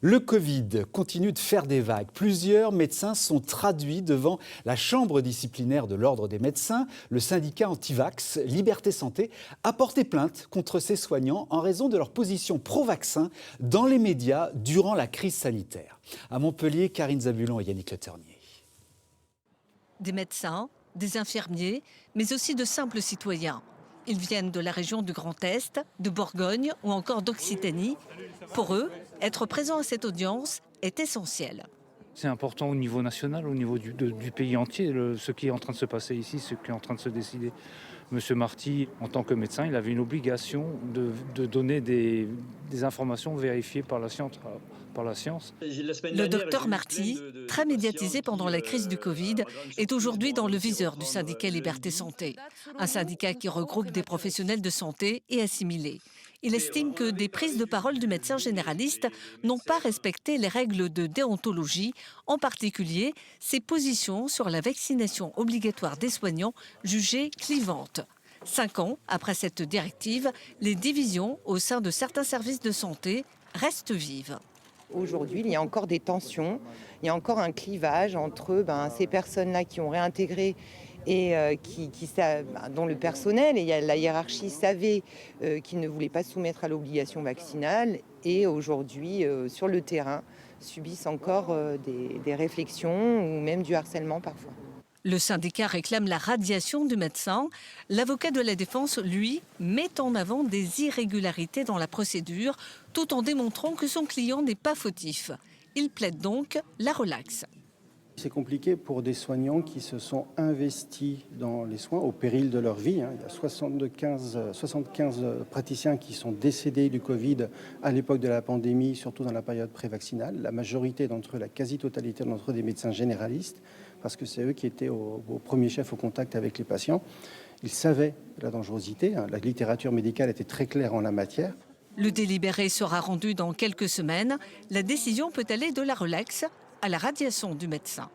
Le Covid continue de faire des vagues. Plusieurs médecins sont traduits devant la chambre disciplinaire de l'Ordre des médecins. Le syndicat anti-vax Liberté Santé a porté plainte contre ces soignants en raison de leur position pro-vaccin dans les médias durant la crise sanitaire. À Montpellier, Karine Zabulon et Yannick Le Ternier. Des médecins, des infirmiers, mais aussi de simples citoyens. Ils viennent de la région du Grand Est, de Bourgogne ou encore d'Occitanie. Pour eux, être présent à cette audience est essentiel. C'est important au niveau national, au niveau du pays entier, ce qui est en train de se passer ici, ce qui est en train de se décider. Monsieur Marty, en tant que médecin, il avait une obligation de donner des informations vérifiées par la science. Le docteur Marty, très médiatisé pendant la crise du Covid, est aujourd'hui dans le viseur du syndicat Liberté Santé, un syndicat qui regroupe des professionnels de santé et assimilés. Il estime que des prises de parole du médecin généraliste n'ont pas respecté les règles de déontologie, en particulier ses positions sur la vaccination obligatoire des soignants jugées clivantes. 5 ans après cette directive, les divisions au sein de certains services de santé restent vives. Aujourd'hui, il y a encore des tensions, il y a encore un clivage entre ces personnes-là qui ont réintégré et dont le personnel et la hiérarchie savait qu'ils ne voulaient pas se soumettre à l'obligation vaccinale et aujourd'hui, sur le terrain, subissent encore des réflexions ou même du harcèlement parfois. Le syndicat réclame la radiation du médecin. L'avocat de la défense, lui, met en avant des irrégularités dans la procédure, tout en démontrant que son client n'est pas fautif. Il plaide donc la relaxe. C'est compliqué pour des soignants qui se sont investis dans les soins au péril de leur vie. Il y a 75 praticiens qui sont décédés du Covid à l'époque de la pandémie, surtout dans la période prévaccinale. La majorité d'entre eux, la quasi-totalité d'entre eux, des médecins généralistes, parce que c'est eux qui étaient au premier chef au contact avec les patients. Ils savaient la dangerosité. La littérature médicale était très claire en la matière. Le délibéré sera rendu dans quelques semaines. La décision peut aller de la relaxe à la radiation du médecin.